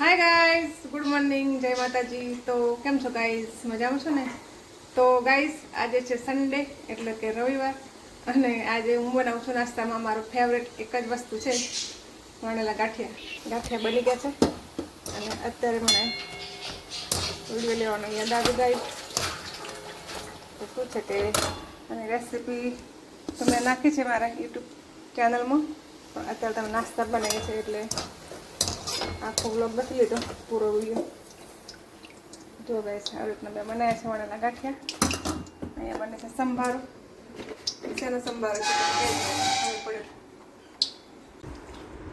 Hi guys, good morning, જય માતાજી. તો કેમ છો ગાઈઝ? મજામાં છો ને? તો ગાઈઝ, આજે છે સન્ડે એટલે કે રવિવાર, અને આજે હું બનાવું છું નાસ્તામાં મારું ફેવરેટ એક જ વસ્તુ છે, વણેલા ગાંઠિયા. ગાંઠિયા બની ગયા છે અને અત્યારે મને વિડીયો લેવાનો યાદ આવી ગાઈઝ. તો શું છે કે અને રેસીપી તો મેં નાખી છે મારા યુટ્યુબ ચેનલમાં, પણ અત્યારે તમે નાસ્તા બનાવીએ છે એટલે આખો બ્લોગ નથી લીધો, પૂરો વિડીયો જો ગાઈસ. આવી રીતના મેં બનાવ્યા છે વણેલા ગાંઠિયા. અહીંયા બને છે સંભારો. શેનો સંભારો છે પડે.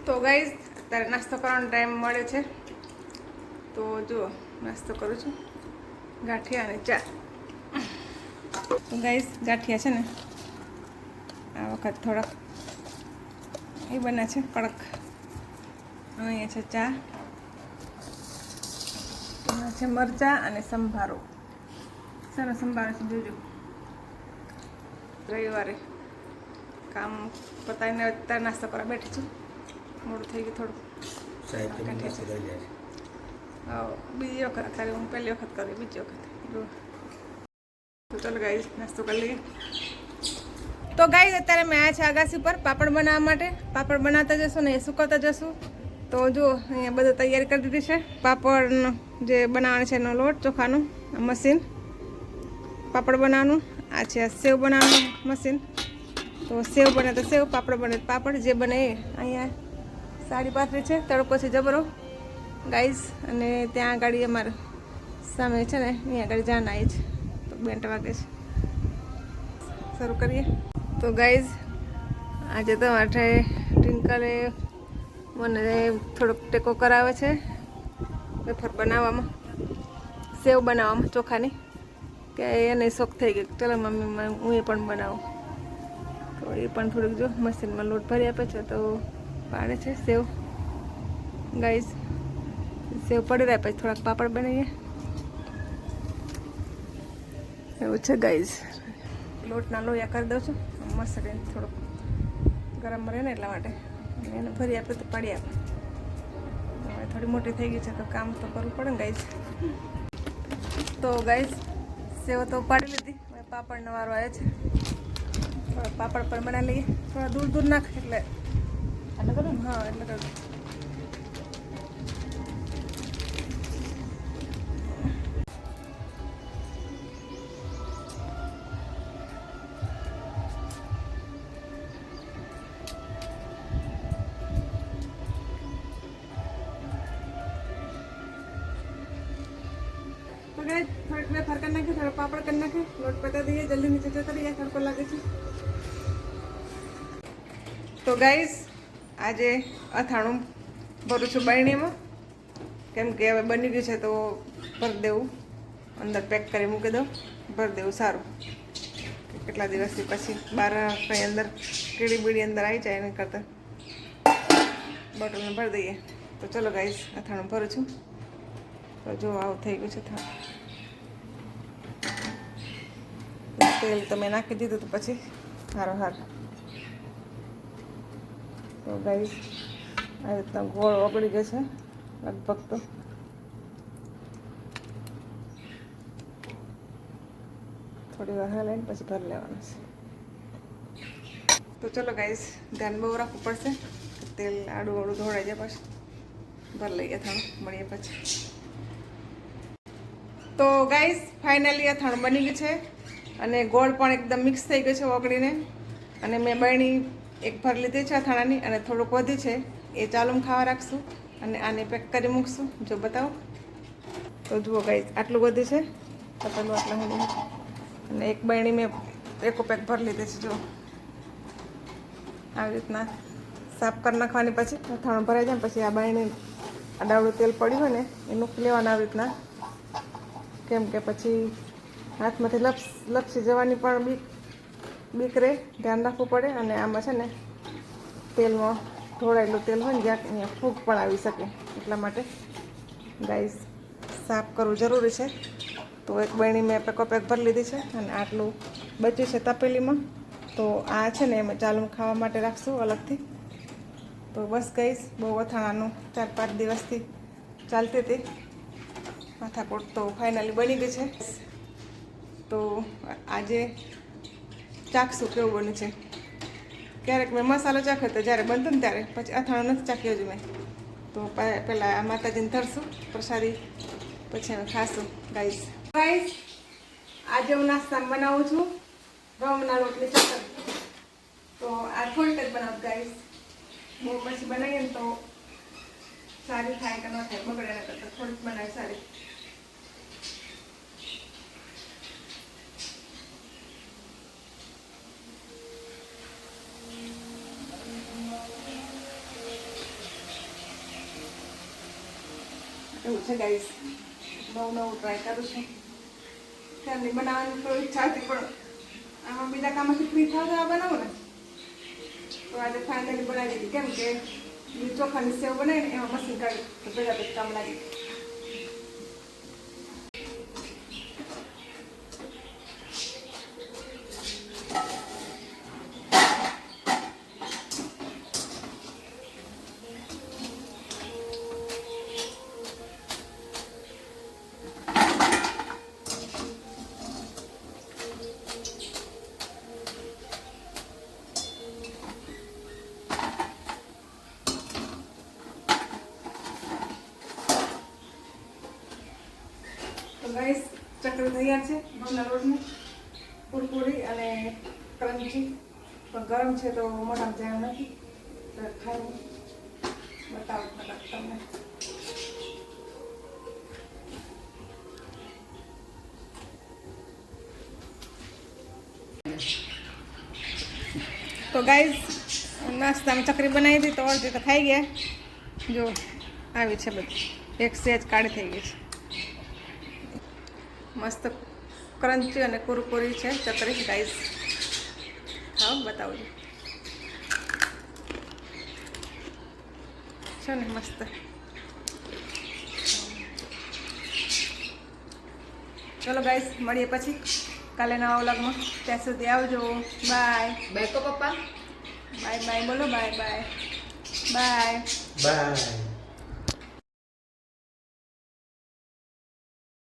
તો ગાઈસ, અત્યારે નાસ્તો કરવાનો ટાઈમ મળે છે, તો જુઓ નાસ્તો કરું છું, ગાંઠિયા અને ચા. તો ગાઈસ, ગાંઠિયા છે ને આ વખત થોડાક એ બને છે કડક. અહીંયા છે ચા, એમાં છે મરચાં અને સંભારો. સરસ સંભારો છે, જોજો. રવિવારે કામ પતાવીને અત્યારે નાસ્તો કરવા બેઠી છું. મોડું થઈ ગયું થોડું. બીજી વખત, અત્યારે હું પહેલી વખત કરી, બીજી વખત જો. તો ચાલો ગાઈસ, નાસ્તો કરી લઈએ. તો ગાઈસ, અત્યારે મેં આવ્યા છે આગાસી પર પાપડ બનાવવા માટે. પાપડ બનાવતા જશું ને એ સુકવતા જશું. તો જો અહીંયા બધું તૈયારી કરી દીધી છે. પાપડનો જે બનાવવાનો છે એનો લોટ, ચોખાનું મશીન, પાપડ બનાવવાનું. આ છે સેવ બનાવવાનું મશીન. તો સેવ બને તો સેવ, પાપડ બને તો પાપડ, જે બને એ. અહીંયા સાડી પાથરી છે, તડકો છે જબરો ગાઈસ. અને ત્યાં આગળ અમારે સામે છે ને, અહીંયા આગળ જાન આવી છે, તો 2 વાગે છે. શરૂ કરીએ. તો ગાઈસ, આજે તો માટે ટ્વિંકલે મને થોડોક ટેકો કરાવે છે વેફર બનાવવામાં, સેવ બનાવવામાં ચોખાની, કે એને શોખ થઈ ગયો, ચલો મમ્મી હું એ પણ બનાવું. તો એ પણ થોડીક જો મશીનમાં લોટ ભરી આપે છે, તો પાડે છે સેવ ગાઈસ. સેવ પડી રહ્યા પછી થોડાક પાપડ બનાવીએ એવું છે ગાઈસ. લોટના લોયા કરી દઉં છું મસ્ત કરીને, થોડોક ગરમ રહે ને એટલા માટે. એને ભરી આપે તો પાડી આપે. હવે થોડી મોટી થઈ ગઈ છે તો કામ તો કરવું પડે ને ગાઈસ. તો ગાઈસ, સેવ તો પાડી લીધી, હવે પાપડનો વારો આવ્યો છે. થોડા પાપડ પણ બનાવી લઈએ. થોડા દૂર દૂર નાખ એટલે કરું. હા, એટલે કરું. થોડીક વેફર કરી નાખે, થોડો પાપડ કરી નાખે, લોટ પતા દઈએ, જલ્દી નીચે જતા રહીએ, તડકો લાગે છે. તો ગાઈસ, આજે અથાણું ભરું છું બરણીમાં, કેમ કે હવે બની ગયું છે તો ભરી દેવું, અંદર પેક કરી મૂકી દઉં, ભરી દેવું સારું. કેટલા દિવસથી પછી બહાર કંઈ અંદર કીડી બીડી અંદર આવી જાય એના કરતાં બોટલને ભરી દઈએ. તો ચલો ગાઈસ, અથાણું ભરું છું. તો જો આવું થઈ ગયું છે અથાણું. તેલ તો મેં નાખી દીધું તો પછી હારો હાર. તો ગાઈસ, આ રીતના ગોળ ઓગળી ગયો છે લગભગ. તો થોડી વાર હલાવીને પછી ભરી લેવાનું છે. તો ચલો ગાઈસ, ધ્યાન બહુ રાખવું પડશે, તેલ આડું આડું ધોળાઈ જાય. પછી ભરી લઈએ અથાણું, મળીએ પછી. તો ગાઈસ, ફાઇનલી અથાણું બની ગયું છે અને ગોળ પણ એકદમ મિક્સ થઈ ગયો છે ઓગળીને. અને મેં બરણી એક ભર લીધી છે અથાણાની, અને થોડુંક વધી છે એ ચાલુમાં ખાવા રાખશું અને આને પેક કરી મૂકશું. જો બતાવો તો જુઓ ગાઈસ, આટલું વધ્યું છે તપેલું આટલા સુધી, અને એક બરણી મેં એકો પેક ભરી લીધી છે. જો આવી રીતના સાફ કરી નાખવાની, પછી અથાણું ભરાઈ જાય પછી આ બરણી આડાવડું તેલ પડ્યું હોય ને એનું લેવાનું આવી રીતના, કેમ કે પછી હાથમાંથી લપસી જવાની પણ બીક રહે, ધ્યાન રાખવું પડે. અને આમાં છે ને તેલમાં ઢોળાયેલું તેલ હોય ને, જ્યાં અહીંયા ફૂગ પણ આવી શકે, એટલા માટે ગાઈસ સાફ કરવું જરૂરી છે. તો એક બરણી મેં પેકો પેક ભરી લીધી છે અને આટલું બચ્યું છે તપેલીમાં. તો આ છે ને એમાં ચાલુ ખાવા માટે રાખશું અલગથી. તો બસ ગાઈસ, બહુ અથાણાનું 4-5 દિવસથી ચાલતી હતી. માથાકોટ તો ફાઇનલી બની ગઈ છે. તો આજે ચાખશું કેવું બન્યું છે. ક્યારેક મેં મસાલો ચાખ્યો તો જ્યારે બનતું ને ત્યારે, પછી અથાણું નથી ચાખ્યો જ મેં. તો પહેલાં માતાજીને ધરશું પ્રસાદી, પછી અમે ખાશું ગાઈસ. આજે હું નાસ્તામાં બનાવું છું ઘઉંના રોટલી ચક્કર. તો આ થોડીક જ બનાવું ગાઈસ. બહુ પછી બનાવીએ ને તો સારી થાય કે ન થાય, બગડે ના કરતા થોડીક બનાવી સારી. એવું છે ગાઈસ, નવું ટ્રાય કરું છું. ત્યારની બનાવવાની તો ઈચ્છા હતી, પણ આમાં બીજા કામમાંથી ફ્રી થાવ તો આ બનાવું ને. તો આજે ફાઇનલી બનાવી દીધી. કેમ કે ચોખાની સેવ બનાવીને એમાં મશીન કાઢી તો ભેગા ભેગ કામ લાગી. ગાઈસ ચકરી તૈયાર છે ઘઉંના રોટની, કુરકુરી અને ક્રન્ચી. પણ ગરમ છે તો મોઢામાં જાય નથી, તો ખાઈ બતાવું તમને. તો ગાઈસ નાસ્તામાં ચકરી બનાવી હતી તો અડધી તો ખાઈ ગયા. જો આવી છે બધી, એક સેજ કાળી થઈ ગઈ છે. મસ્ત ક્રન્ચી અને કુરકુરી છે ચકરી ગાઈસ. ખાઓ બતાવજો છે ને મસ્ત. ચલો ગાઈસ મળીએ પછી કાલે નવા વ્લોગમાં. ત્યાં સુધી આવજો. Bye bye. કો પપ્પા બાય બાય બોલો. Bye bye bye bye.